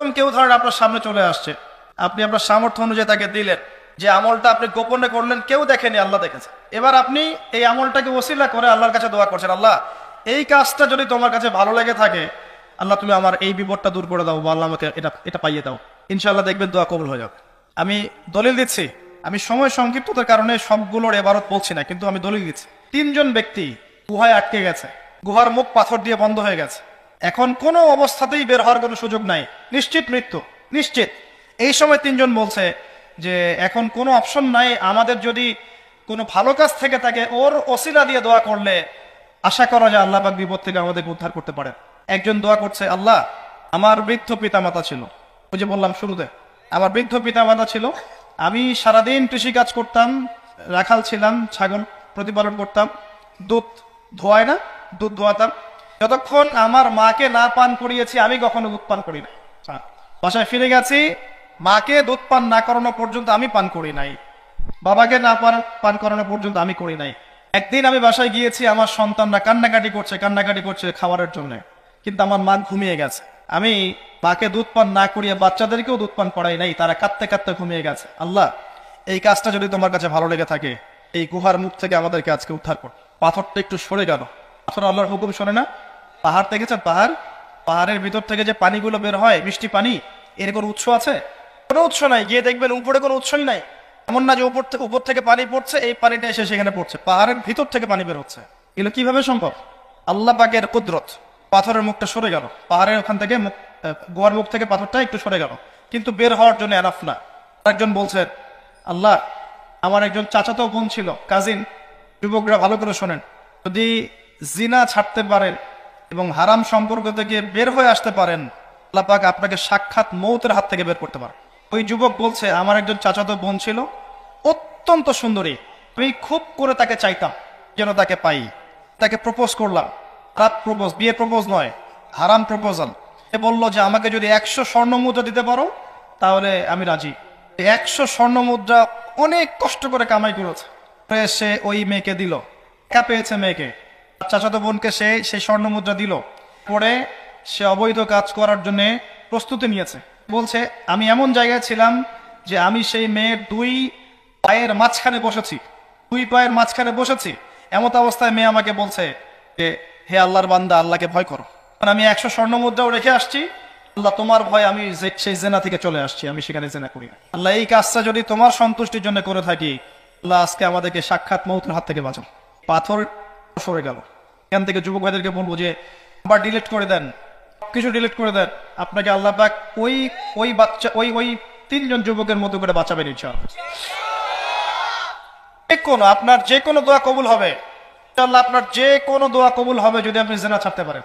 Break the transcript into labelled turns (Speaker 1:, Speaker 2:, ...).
Speaker 1: কেউ ধরেন আপনার সামনে চলে আসছে, আপনি আপনার সামর্থ্য অনুযায়ী তাকে দিলেন, যে আমলটা আপনি গোপনে করলেন, কেউ দেখেনি, আল্লাহ দেখেছে। এবার আপনি এই আমলটাকে ওসিলা করে আল্লাহর কাছে দোয়া করছেন, আল্লাহ এই কাজটা যদি তোমার কাছে ভালো লেগে থাকে, আল্লাহ তুমি আমার এই বিপদটা দূর করে দাও, বা আল্লাহ আমাকে এটা এটা পাইয়ে দাও। ইনশাআল্লাহ দেখবেন দোয়া কবুল হয়ে যাবে। আমি দলিল দিচ্ছি, আমি সময় সংক্ষিপ্ততার কারণে সবগুলোর এবারত বলছি না, কিন্তু আমি দলিল দিচ্ছি। 3 জন ব্যক্তি গুহায় আটকে গেছে, গুহার মুখ পাথর দিয়ে বন্ধ হয়ে গেছে, এখন কোনো অবস্থাতেই বের হওয়ার কোনো সুযোগ নাই, নিশ্চিত মৃত্যু, নিশ্চিত। এই সময় 3 জন বলছে যে এখন কোনো অপশন নাই, আমাদের যদি কোনো ভালো কাজ থেকে থাকে ওর ওসিলা দিয়ে দোয়া করলে আশা করা যায় আল্লাহ পাক বিপদ থেকে আমাদেরকে উদ্ধার করতে পারে। একজন দোয়া করছে, আল্লাহ আমার বৃদ্ধ পিতামাতা ছিল, ওই যে বললাম শুরুতে, আমার বৃদ্ধ পিতামাতা ছিল, আমি সারাদিন কৃষি কাজ করতাম, রাখাল ছিলাম, ছাগল প্রতিপালন করতাম, দুধ ধোয়ায় না, দুধ ধোয়াতাম, যতক্ষণ আমার মাকে না পান করিয়েছি আমি কখনো দুধ পান করি না। বাসায় ফিরে গেছি, মাকে দুধ পান না করানো পর্যন্ত আমি পান করি নাই, বাবাকে না পান করানো পর্যন্ত আমি করি নাই। একদিন আমি বাসায় গিয়েছি, আমার সন্তানরা কান্নাকাটি করছে খাবারের জন্য, কিন্তু আমার মা ঘুমিয়ে গেছে। আমি মাকে দুধ পান না করিয়ে বাচ্চাদেরকেও দুধ পান করাই নাই, তারা কাঁদতে কাঁদতে ঘুমিয়ে গেছে। আল্লাহ এই কাজটা যদি তোমার কাছে ভালো লেগে থাকে, এই গুহার মুখ থেকে আমাদেরকে আজকে উদ্ধার কর। পাথরটা একটু সরে গেল, পাথর আল্লাহর হুকুম শোনে না। পাহাড় দেখেছেন, পাহাড়ের ভিতর থেকে যে পানিগুলো বের হয়, মিষ্টি পানি, এর কোনো উৎস আছে? কোনো উৎস নাই। গিয়ে দেখবেন উপরে কোনো উৎসই নাই। এমন না যে উপর থেকে পানি পড়ছে, এই পানিটা এসে সেখানে পড়ছে, পাহাড়ের ভিতর থেকে পানি বের হচ্ছে। এগুলো কিভাবে সম্ভব? আল্লাহ পাকের কুদরত। পাথরের মুখটা সরে গেল, পাহাড়ের ওখান থেকে গোয়ার মুখ থেকে পাথরটা একটু সরে গেল, কিন্তু বের হওয়ার জন্য এনাফ না। একজন বলছেন, আল্লাহ আমার একজন চাচাতো বোন ছিল, কাজিন, যুবকরা ভালো করে শোনেন, যদি জিনা ছাড়তে পারেন এবং হারাম সম্পর্ক থেকে বের হয়ে আসতে পারেন, আল্লাহ পাক আপনাকে সাক্ষাৎ মৌতের হাত থেকে বের করতে পারেন। ওই যুবক বলছে, আমার একজন চাচাতো বোন ছিল, অত্যন্ত সুন্দরী, আমি খুব করে তাকে চাইতাম যেন তাকে পাই, তাকে প্রপোজ করলাম, খারাপ প্রপোজ, বিয়ে প্রপোজ নয়, হারাম প্রপোজাল। সে বলল যে আমাকে যদি 100 স্বর্ণ মুদ্রা দিতে পারো তাহলে আমি রাজি। 100 স্বর্ণ মুদ্রা অনেক কষ্ট করে কামাই করেছে, সে ওই মেয়েকে দিল, একা পেয়েছে মেয়েকে, চাচাতো বোনকে সেই স্বর্ণ মুদ্রা দিল। পরে সে অবৈধ কাজ করার জন্য প্রস্তুতি নিয়েছে। বলছে, আমি এমন জায়গায় ছিলাম যে আমি সেই মেয়ের 2 পায়ের মাঝখানে বসেছি, 2 পায়ের মাঝখানে বসেছি। এমত অবস্থায় মেয়ে আমাকে বলছে যে হে আল্লাহর বান্দা, আল্লাহকে ভয় করো। আমি 100 স্বর্ণ মুদ্রাও রেখে আসছি, আল্লাহ তোমার ভয় আমি সেই জেনা থেকে চলে আসছি, আমি সেখানে জেনা করি না। আল্লাহ এই কাজটা যদি তোমার সন্তুষ্টির জন্য করে থাকি, আল্লাহ আজকে আমাদেরকে সাক্ষাৎ মৌতের হাত থেকে বাঁচাও। পাথর সরে গেল। এখান থেকে যুবক ভাইদেরকে বলবো যে আবার ডিলিট করে দেন, কিছু ডিলিট করে দেন, আপনাকে আল্লাহ পাক ওই বাচ্চা ওই 3 জন যুবকের মতো করে বাঁচাবেন ইনশাআল্লাহ। আপনার যে কোনো দোয়া কবুল হবে, ইনশাআল্লাহ আপনার যে কোনো দোয়া কবুল হবে যদি আপনি জিনা ছাড়তে পারেন।